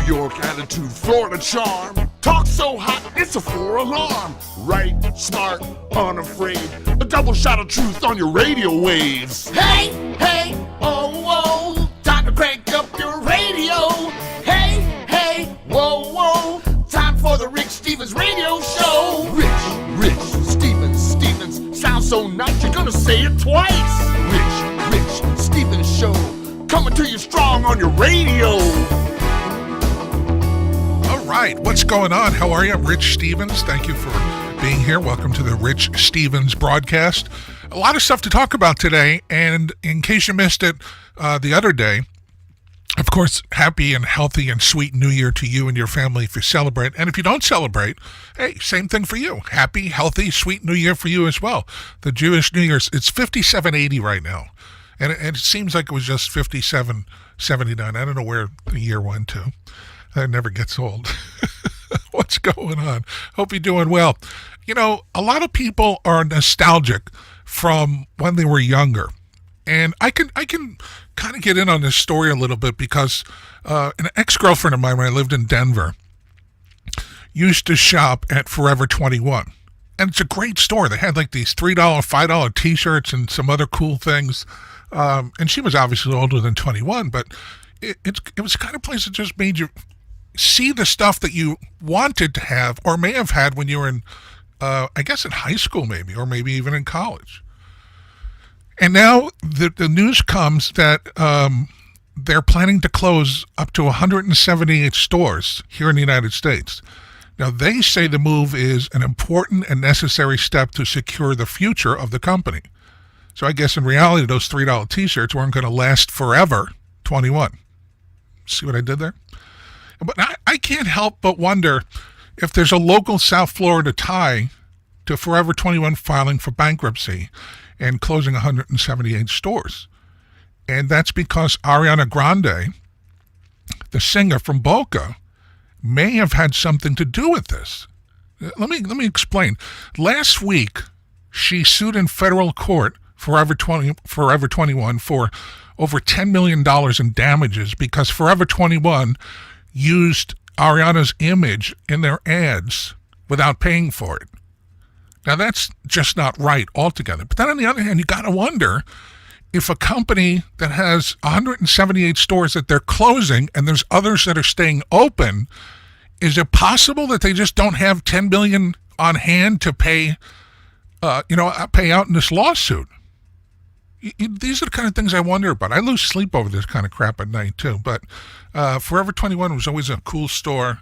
York attitude, Florida charm. Talk so hot, it's a 4-alarm. Right, smart, unafraid. A double shot of truth on your radio waves. Hey, hey, oh, whoa. Time to crank up your radio. Hey, hey, whoa, whoa. Time for the Rick Stevens Radio Show. Rich Stevens. Sounds so nice, you're gonna say it twice. Rich Stevens Show. Coming to you strong on your radio. All right, what's going on? How are you? I'm Rich Stevens. Thank you for being here. Welcome to the Rich Stevens broadcast. A lot of stuff to talk about today, and in case you missed it the other day, of course, happy and healthy and sweet New Year to you and your family if you celebrate. And if you don't celebrate, hey, same thing for you. Happy, healthy, sweet New Year for you as well. The Jewish New Year's, it's 5780 right now. And it seems like it was just 5779. I don't know where the year went to. That never gets old. What's going on? Hope you're doing well. You know, a lot of people are nostalgic from when they were younger. And I can kind of get in on this story a little bit because an ex-girlfriend of mine when I lived in Denver used to shop at Forever 21. And it's a great store. They had like these $3, $5 t-shirts and some other cool things. And she was obviously older than 21, but it was the kind of place that just made you see the stuff that you wanted to have or may have had when you were in, I guess in high school maybe, or maybe even in college. And now the news comes that they're planning to close up to 178 stores here in the United States. Now, they say the move is an important and necessary step to secure the future of the company. So I guess in reality, those $3 t-shirts weren't going to last forever. 21. See what I did there? But I can't help but wonder if there's a local South Florida tie to Forever 21 filing for bankruptcy and closing 178 stores. And that's because Ariana Grande, the singer from Boca, may have had something to do with this. Let me explain. Last week, she sued in federal court Forever 21 for over $10 million in damages because Forever 21 used Ariana's image in their ads without paying for it. Now, that's just not right altogether. But then on the other hand, you got to wonder if a company that has 178 stores that they're closing and there's others that are staying open, is it possible that they just don't have $10 million on hand to pay out in this lawsuit? These are the kind of things I wonder about. I lose sleep over this kind of crap at night too. But Forever 21 was always a cool store.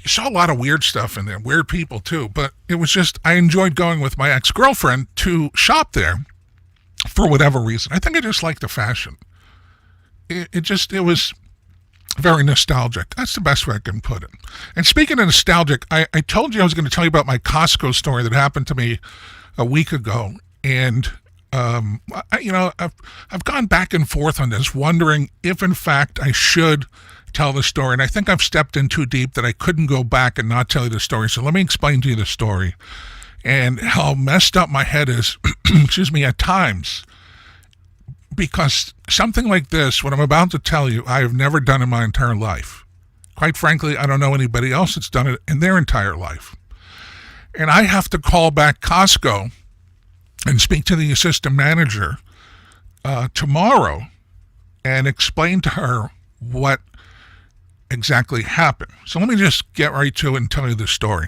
You saw a lot of weird stuff in there, weird people too. But it was just, I enjoyed going with my ex-girlfriend to shop there for whatever reason. I think I just liked the fashion. It was very nostalgic. That's the best way I can put it. And speaking of nostalgic, I told you I was going to tell you about my Costco story that happened to me a week ago. And I've gone back and forth on this, wondering if in fact I should tell the story. And I think I've stepped in too deep that I couldn't go back and not tell you the story. So let me explain to you the story and how messed up my head is, at times. Because something like this, what I'm about to tell you, I have never done in my entire life. Quite frankly, I don't know anybody else that's done it in their entire life. And I have to call back Costco and speak to the assistant manager tomorrow and explain to her what exactly happened. So let me just get right to it and tell you the story.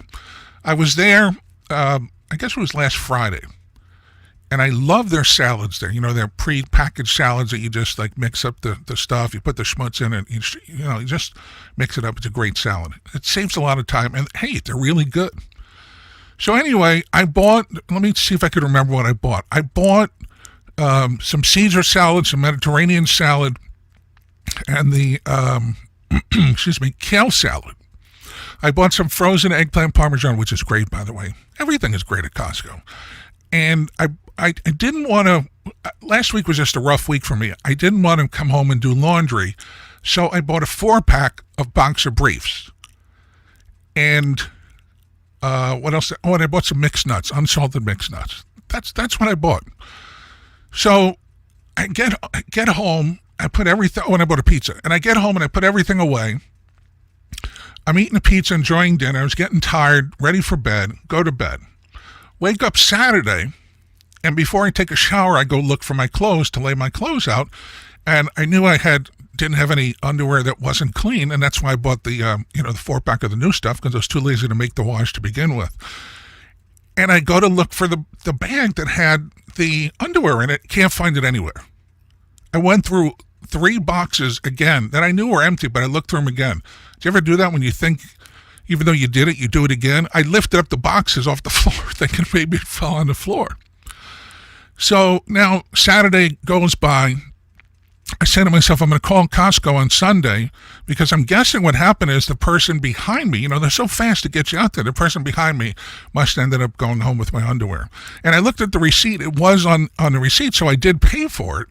I was there, I guess it was last Friday, and I love their salads there. You know, their pre-packaged salads that you just like mix up the stuff, you put the schmutz in it, you just mix it up. It's a great salad. It saves a lot of time, and hey, they're really good. So anyway, I bought, let me see if I can remember what I bought. I bought some Caesar salad, some Mediterranean salad, and the, kale salad. I bought some frozen eggplant parmesan, which is great, by the way. Everything is great at Costco. And I didn't want to, last week was just a rough week for me. I didn't want to come home and do laundry. So I bought a 4-pack of boxer briefs. And what else? Oh, and I bought some mixed nuts, unsalted mixed nuts. That's what I bought. So I get home, I put everything, and I bought a pizza. And I get home and I put everything away. I'm eating a pizza, enjoying dinner. I was getting tired, ready for bed, go to bed. Wake up Saturday, and before I take a shower, I go look for my clothes to lay my clothes out. And I knew didn't have any underwear that wasn't clean, and that's why I bought the 4-pack of the new stuff, because I was too lazy to make the wash to begin with. And I go to look for the bag that had the underwear in it. Can't find it anywhere. I went through 3 boxes again that I knew were empty, but I looked through them again. Do you ever do that when you think, even though you did it, you do it again? I lifted up the boxes off the floor thinking maybe it fell on the floor. So now Saturday goes by. I said to myself, I'm going to call Costco on Sunday, because I'm guessing what happened is the person behind me, they're so fast to get you out there. The person behind me must have ended up going home with my underwear. And I looked at the receipt. It was on the receipt, so I did pay for it.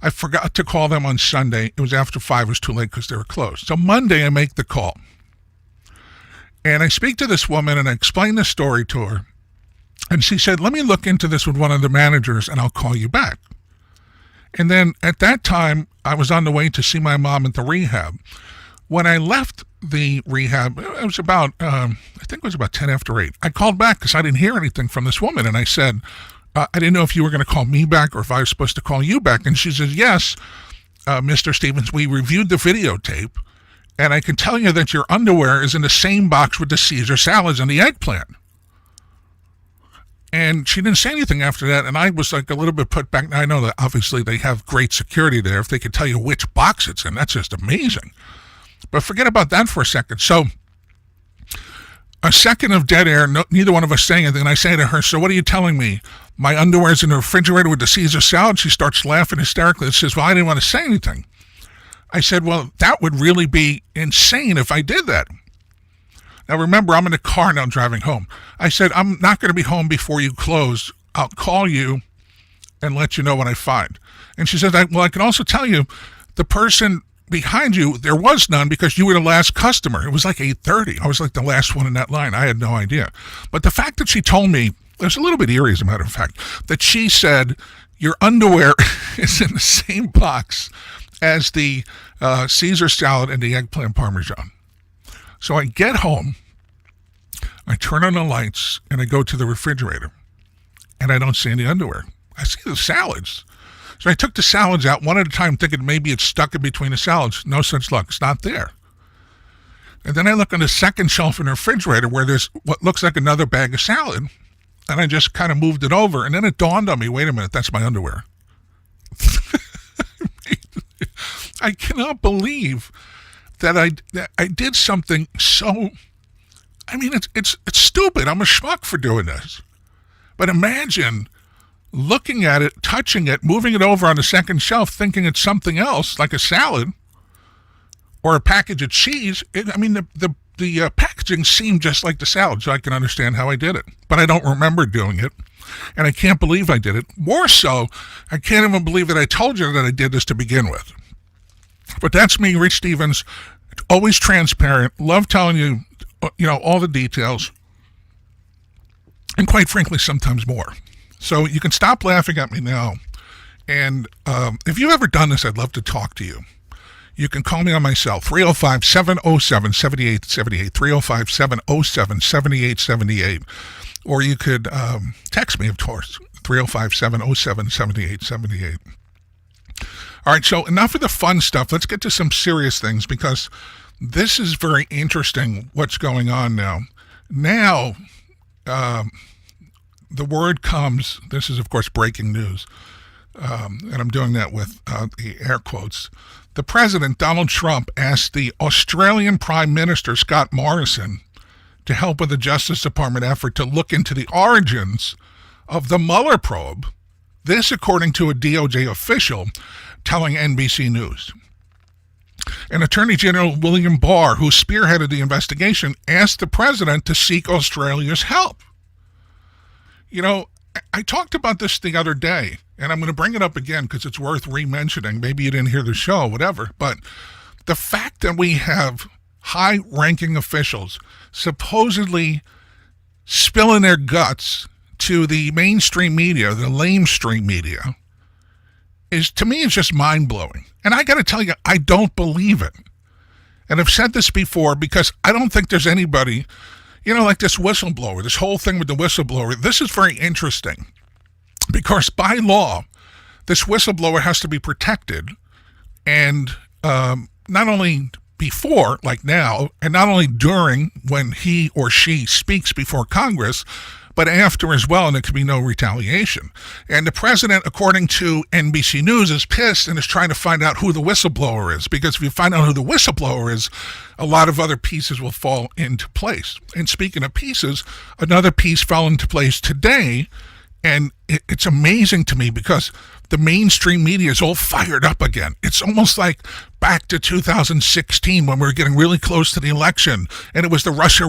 I forgot to call them on Sunday. It was after 5. It was too late because they were closed. So Monday I make the call. And I speak to this woman and I explain the story to her. And she said, let me look into this with one of the managers and I'll call you back. And then at that time, I was on the way to see my mom at the rehab. When I left the rehab, it was about, I think it was about 10 after 8. I called back because I didn't hear anything from this woman. And I said, I didn't know if you were going to call me back or if I was supposed to call you back. And she says, yes, Mr. Stevens, we reviewed the videotape. And I can tell you that your underwear is in the same box with the Caesar salads and the eggplant. And she didn't say anything after that, and I was like a little bit put back. Now, I know that obviously they have great security there. If they could tell you which box it's in, that's just amazing. But forget about that for a second. So a second of dead air, neither one of us saying anything. And I say to her, so what are you telling me? My underwear's in the refrigerator with the Caesar salad? She starts laughing hysterically and says, well, I didn't want to say anything. I said, well, that would really be insane if I did that. Now, remember, I'm in the car now driving home. I said, I'm not going to be home before you close. I'll call you and let you know what I find. And she says, well, I can also tell you the person behind you, there was none because you were the last customer. It was like 8:30. I was like the last one in that line. I had no idea. But the fact that she told me, it was a little bit eerie, as a matter of fact, that she said, your underwear is in the same box as the Caesar salad and the eggplant parmesan. So I get home, I turn on the lights, and I go to the refrigerator, and I don't see any underwear. I see the salads. So I took the salads out one at a time, thinking maybe it's stuck in between the salads. No such luck. It's not there. And then I look on the second shelf in the refrigerator where there's what looks like another bag of salad, and I just kind of moved it over, and then it dawned on me, wait a minute, that's my underwear. I cannot believe that I did something so, I mean, it's stupid. I'm a schmuck for doing this. But imagine looking at it, touching it, moving it over on the second shelf, thinking it's something else, like a salad or a package of cheese. The packaging seemed just like the salad, so I can understand how I did it. But I don't remember doing it, and I can't believe I did it. More so, I can't even believe that I told you that I did this to begin with. But that's me, Rich Stevens, always transparent, love telling you, all the details, and quite frankly, sometimes more. So you can stop laughing at me now. And if you've ever done this, I'd love to talk to you. You can call me on my cell, 305-707-7878, 305-707-7878. Or you could text me, of course, 305-707-7878. All right, so enough of the fun stuff. Let's get to some serious things, because this is very interesting what's going on now. Now, the word comes, this is, of course, breaking news, and I'm doing that with the air quotes. The president, Donald Trump, asked the Australian Prime Minister, Scott Morrison, to help with the Justice Department effort to look into the origins of the Mueller probe. This, according to a DOJ official, telling NBC News. And Attorney General William Barr, who spearheaded the investigation, asked the president to seek Australia's help. I talked about this the other day, and I'm going to bring it up again because it's worth re-mentioning. Maybe you didn't hear the show, whatever. But the fact that we have high-ranking officials supposedly spilling their guts to the mainstream media, the lamestream media, to me, is just mind-blowing. And I got to tell you, I don't believe it. And I've said this before because I don't think there's anybody, like this whistleblower, this whole thing with the whistleblower. This is very interesting because by law, this whistleblower has to be protected. And not only before, like now, and not only during when he or she speaks before Congress, but after as well, and there could be no retaliation. And the president, according to NBC News, is pissed and is trying to find out who the whistleblower is, because if you find out who the whistleblower is, a lot of other pieces will fall into place. And speaking of pieces, another piece fell into place today, and it's amazing to me because the mainstream media is all fired up again. It's almost like back to 2016 when we were getting really close to the election, and it was the Russia,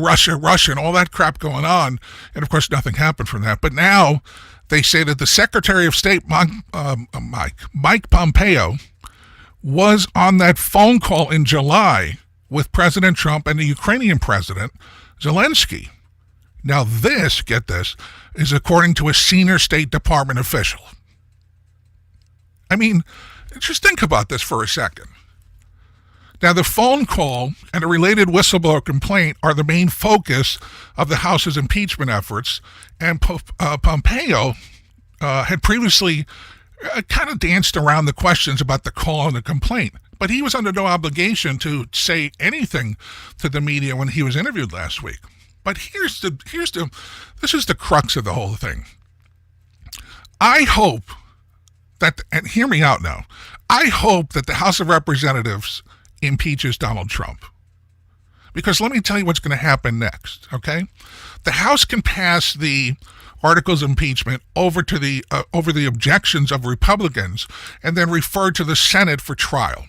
and all that crap going on. And of course, nothing happened from that. But now they say that the Secretary of State, Mike Pompeo, was on that phone call in July with President Trump and the Ukrainian President, Zelensky. Now this, get this, is according to a senior State Department official. I mean, just think about this for a second. Now, the phone call and a related whistleblower complaint are the main focus of the House's impeachment efforts, and Pompeo had previously kind of danced around the questions about the call and the complaint, but he was under no obligation to say anything to the media when he was interviewed last week. But this is the crux of the whole thing. I hope that, and hear me out now, I hope that the House of Representatives impeaches Donald Trump. Because let me tell you what's going to happen next, okay? The House can pass the articles of impeachment over the objections of Republicans and then refer to the Senate for trial.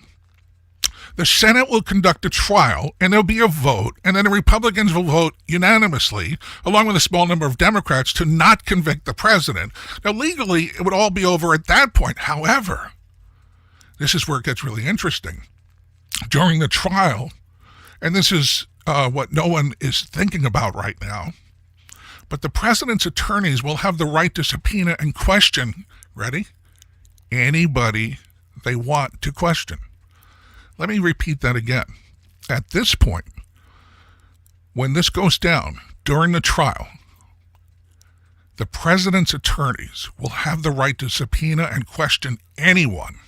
The Senate will conduct a trial, and there'll be a vote, and then the Republicans will vote unanimously, along with a small number of Democrats, to not convict the president. Now, legally, it would all be over at that point. However, this is where it gets really interesting. During the trial, and this is what no one is thinking about right now, but the president's attorneys will have the right to subpoena and question, ready? Anybody they want to question. Let me repeat that again. At this point, when this goes down during the trial, the president's attorneys will have the right to subpoena and question anyone.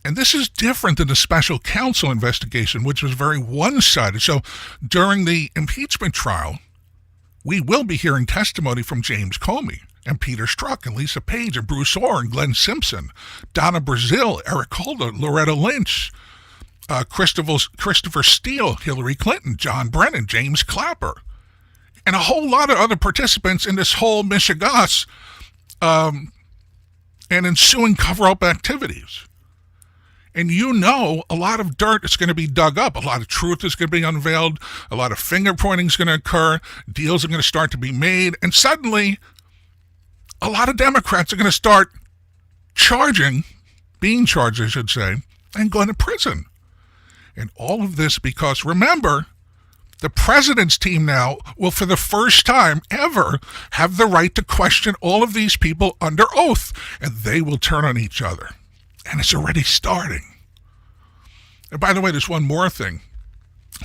And this is different than the special counsel investigation, which was very one-sided. So during the impeachment trial, we will be hearing testimony from James Comey and Peter Strzok and Lisa Page and Bruce Orr and Glenn Simpson, Donna Brazile, Eric Holder, Loretta Lynch, Christopher Steele, Hillary Clinton, John Brennan, James Clapper, and a whole lot of other participants in this whole mishegas and ensuing cover-up activities. And a lot of dirt is going to be dug up. A lot of truth is going to be unveiled. A lot of finger-pointing is going to occur. Deals are going to start to be made. And suddenly, a lot of Democrats are going to start being charged, I should say, and going to prison. And all of this because, remember, the president's team now will, for the first time ever, have the right to question all of these people under oath, and they will turn on each other. And it's already starting. And by the way, there's one more thing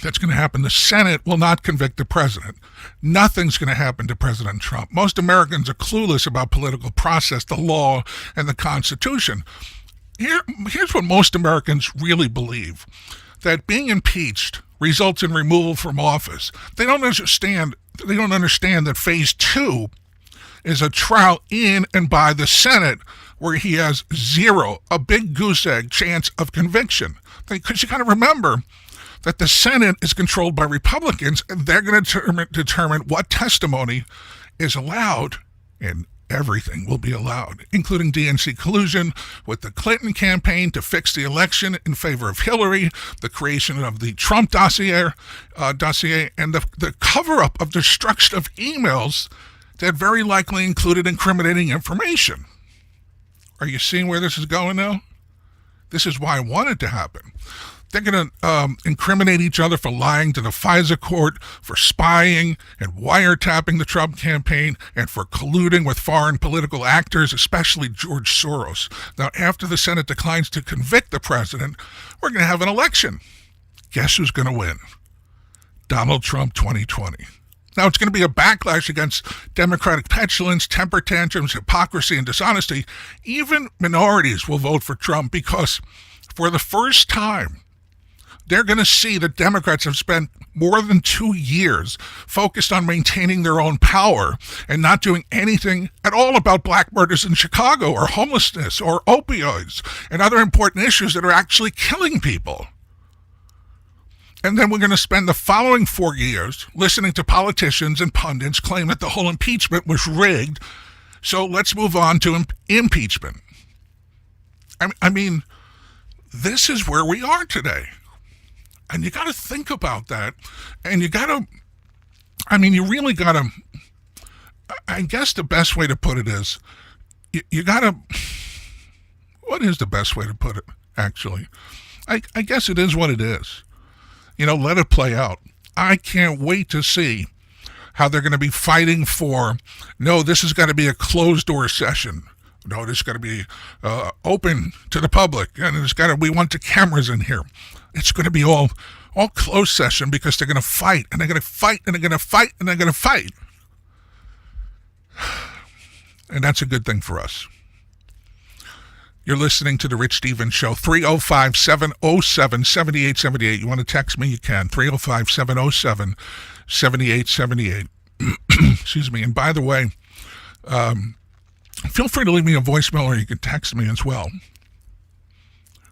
that's going to happen. The Senate will not convict the president. Nothing's going to happen to President Trump. Most Americans are clueless about political process, the law, and the Constitution. Here's what most Americans really believe, that being impeached results in removal from office. They don't understand that phase 2 is a trial in and by the Senate where he has a big goose egg chance of conviction. Because you got to remember that the Senate is controlled by Republicans, and they're going to determine what testimony is allowed, and everything will be allowed, including DNC collusion with the Clinton campaign to fix the election in favor of Hillary, the creation of the Trump dossier, and the cover-up of destruction of emails that very likely included incriminating information. Are you seeing where this is going now? This is why I want it to happen. They're going to incriminate each other for lying to the FISA court, for spying and wiretapping the Trump campaign, and for colluding with foreign political actors, especially George Soros. Now, after the Senate declines to convict the president, we're going to have an election. guess who's going to win? Donald Trump 2020. Now, it's going to be a backlash against Democratic petulance, temper tantrums, hypocrisy, and dishonesty. Even minorities will vote for Trump because for the first time, they're going to see that Democrats have spent more than 2 years focused on maintaining their own power and not doing anything at all about black murders in Chicago or homelessness or opioids and other important issues that are actually killing people. And then we're going to spend the following 4 years listening to politicians and pundits claim that the whole impeachment was rigged. So let's move on to impeachment. I mean, this is where we are today. And you got to think about that. And you really got to, I guess the best way to put it is, you got to, what is the best way to put it, actually? I guess it is what it is. Let it play out. I can't wait to see how they're going to be fighting for, no, this has got to be a closed-door session. No, this has got to be open to the public. And we want the cameras in here. It's going to be all closed session because they're going to fight, and they're going to fight, and they're going to fight, and they're going to fight. And that's a good thing for us. You're listening to The Rich Stevens Show, 305-707-7878. You want to text me, you can, 305-707-7878. Excuse me. And by the way, feel free to leave me a voicemail or you can text me as well.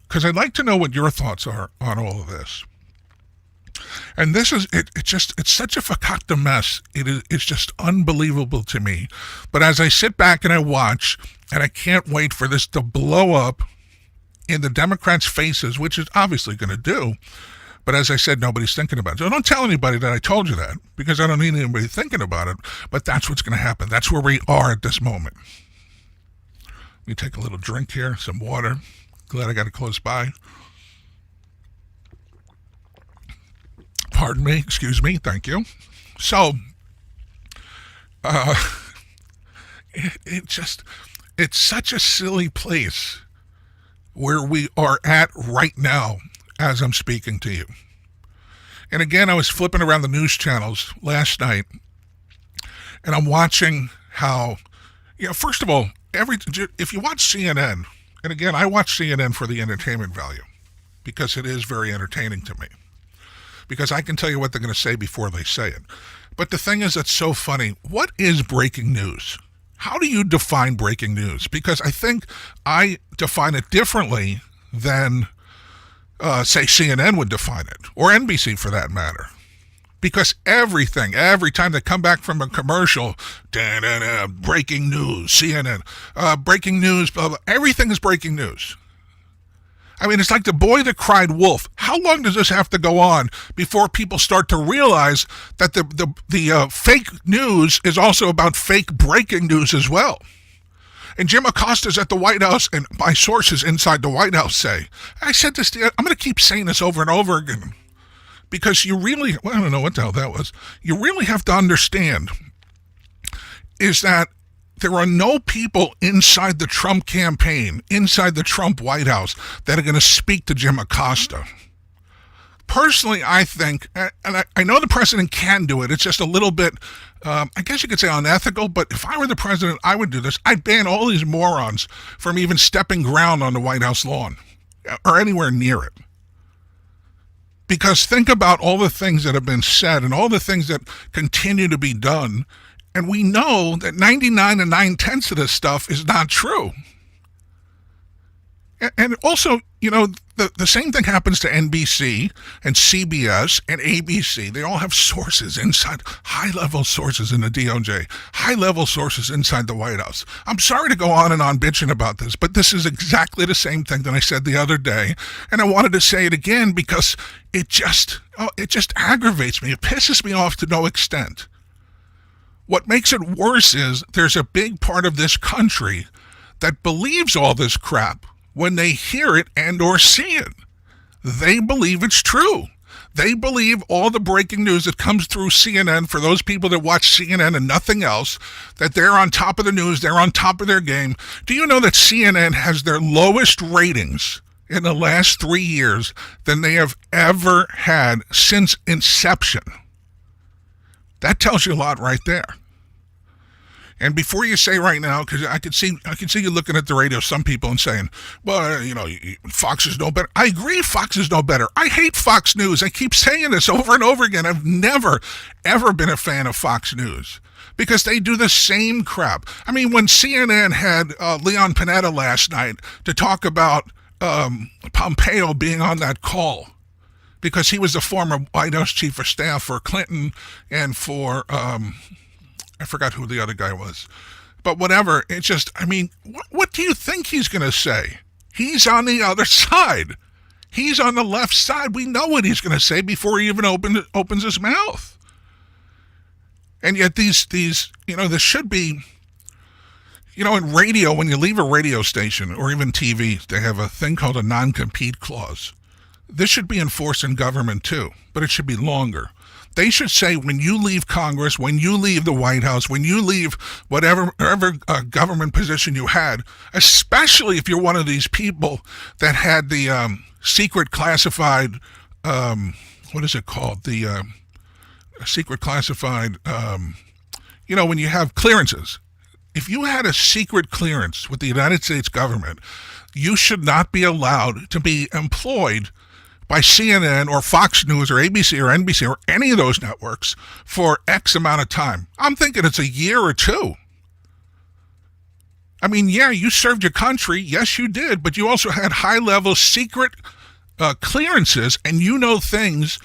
Because I'd like to know what your thoughts are on all of this. And this is, it's such a fakakta mess. It's just unbelievable to me. But as I sit back and I watch, and I can't wait for this to blow up in the Democrats' faces, which is obviously going to do. But as I said, nobody's thinking about it. So don't tell anybody that I told you that, because I don't need anybody thinking about it. But that's what's going to happen. That's where we are at this moment. Let me take a little drink here, some water. Glad I got it close by. Pardon me, excuse me, thank you. So, it's such a silly place where we are at right now as I'm speaking to you. And again, I was flipping around the news channels last night, and I'm watching how, first of all, if you watch CNN, and again, I watch CNN for the entertainment value, because it is very entertaining to me. Because I can tell you what they're going to say before they say it. But the thing is, it's so funny. What is breaking news? How do you define breaking news? Because I think I define it differently than, say, CNN would define it, or NBC for that matter. Because every time they come back from a commercial, breaking news, CNN, breaking news, blah, blah, everything is breaking news. I mean, it's like the boy that cried wolf. How long does this have to go on before people start to realize that the fake news is also about fake breaking news as well? And Jim Acosta's at the White House, and my sources inside the White House say, I said this, I'm going to keep saying this over and over again, because you really, I don't know what the hell that was, you really have to understand is that there are no people inside the Trump campaign, inside the Trump White House, that are going to speak to Jim Acosta. Personally, I think, and I know the president can do it, it's just a little bit, I guess you could say unethical, but if I were the president, I would do this. I'd ban all these morons from even stepping ground on the White House lawn or anywhere near it. Because think about all the things that have been said and all the things that continue to be done. And we know that 99 and 9/10 of this stuff is not true. And also, the same thing happens to NBC and CBS and ABC. They all have sources inside, high-level sources in the DOJ, high-level sources inside the White House. I'm sorry to go on and on bitching about this, but this is exactly the same thing that I said the other day. And I wanted to say it again because it just aggravates me. It pisses me off to no extent. What makes it worse is there's a big part of this country that believes all this crap when they hear it and or see it. They believe it's true. They believe all the breaking news that comes through CNN, for those people that watch CNN and nothing else, that they're on top of the news, they're on top of their game. Do you know that CNN has their lowest ratings in the last 3 years than they have ever had since inception. That tells you a lot right there. And before you say right now, because I can see you looking at the radio, some people, and saying, well, Fox is no better. I agree, Fox is no better. I hate Fox News. I keep saying this over and over again. I've never, ever been a fan of Fox News because they do the same crap. I mean, when CNN had Leon Panetta last night to talk about Pompeo being on that call, because he was the former White House chief of staff for Clinton and for... I forgot who the other guy was. But whatever, it's just, I mean, what do you think he's going to say? He's on the other side. He's on the left side. We know what he's going to say before he even opens his mouth. And yet these, this should be, in radio, when you leave a radio station or even TV, they have a thing called a non-compete clause. This should be enforced in government too, but it should be longer. They should say when you leave Congress, when you leave the White House, when you leave whatever government position you had, especially if you're one of these people that had the secret classified, what is it called? The secret classified, when you have clearances. If you had a secret clearance with the United States government, you should not be allowed to be employed by CNN or Fox News or ABC or NBC or any of those networks for X amount of time. I'm thinking it's a year or two. I mean, yeah, you served your country. Yes, you did. But you also had high-level secret clearances, and you know things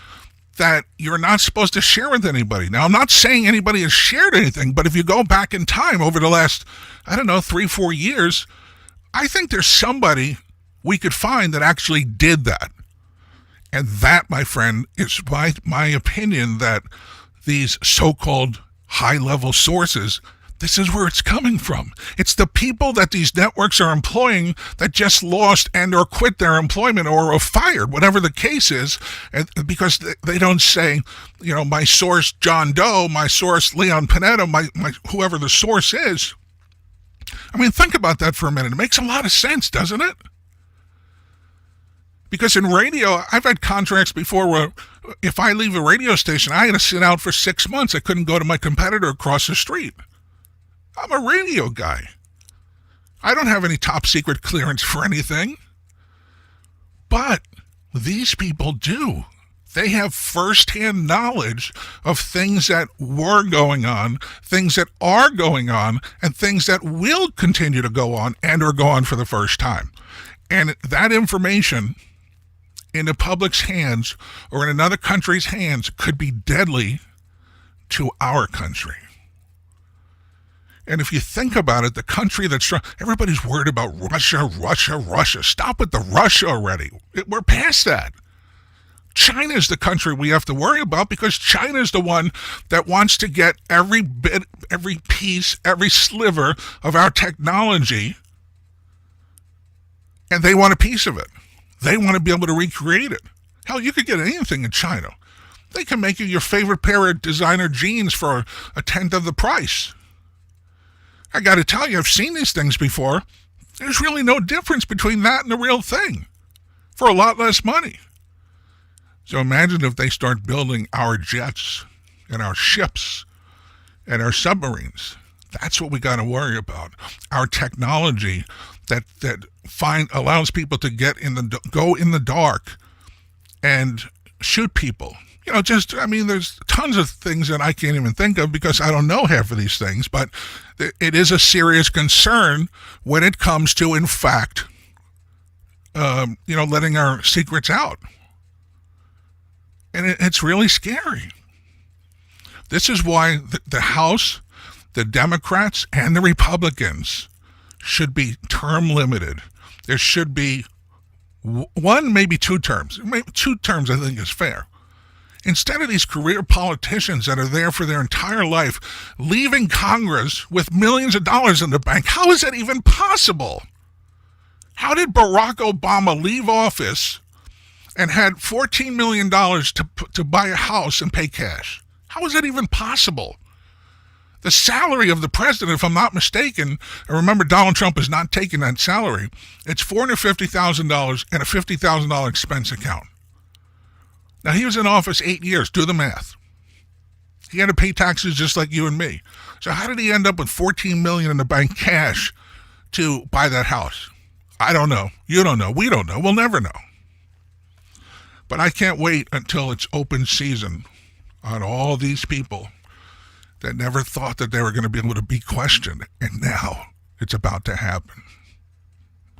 that you're not supposed to share with anybody. Now, I'm not saying anybody has shared anything, but if you go back in time over the last, 3-4 years, I think there's somebody we could find that actually did that. And that, my friend, is my opinion that these so-called high-level sources, this is where it's coming from. It's the people that these networks are employing that just lost and or quit their employment or are fired, whatever the case is, and because they don't say, my source John Doe, my source Leon Panetta, my whoever the source is. I mean, think about that for a minute. It makes a lot of sense, doesn't it? Because in radio, I've had contracts before where if I leave a radio station, I had to sit out for 6 months. I couldn't go to my competitor across the street. I'm a radio guy. I don't have any top secret clearance for anything. But these people do. They have firsthand knowledge of things that were going on, things that are going on, and things that will continue to go on and or go on for the first time. And that information in the public's hands or in another country's hands could be deadly to our country. And if you think about it, the country that's everybody's worried about Russia. Stop with the Russia already. We're past that. China is the country we have to worry about because China is the one that wants to get every bit, every piece, every sliver of our technology, and they want a piece of it. They want to be able to recreate it. Hell, you could get anything in China. They can make you your favorite pair of designer jeans for a tenth of the price. I got to tell you, I've seen these things before. There's really no difference between that and the real thing for a lot less money. So imagine if they start building our jets and our ships and our submarines. That's what we got to worry about. Our technology that allows people to go in the dark and shoot people. There's tons of things that I can't even think of because I don't know half of these things, but it is a serious concern when it comes to, in fact, letting our secrets out. And it's really scary. This is why the House, the Democrats, and the Republicans should be term limited. There should be one, maybe 2 terms. Maybe 2 terms I think is fair. Instead of these career politicians that are there for their entire life, leaving Congress with millions of dollars in the bank, how is that even possible? How did Barack Obama leave office and had $14 million to buy a house and pay cash? How is that even possible? The salary of the president, if I'm not mistaken, and remember Donald Trump is not taking that salary, it's $450,000 and a $50,000 expense account. Now, he was in office 8 years. Do the math. He had to pay taxes just like you and me. So how did he end up with $14 million in the bank cash to buy that house? I don't know. You don't know. We don't know. We'll never know. But I can't wait until it's open season on all these people that never thought that they were going to be able to be questioned. And now it's about to happen.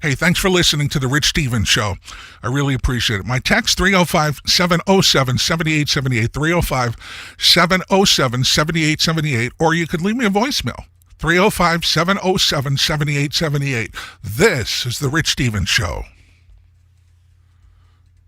Hey, thanks for listening to The Rich Stevens Show. I really appreciate it. My text, 305-707-7878, 305-707-7878, or you could leave me a voicemail, 305-707-7878. This is The Rich Stevens Show.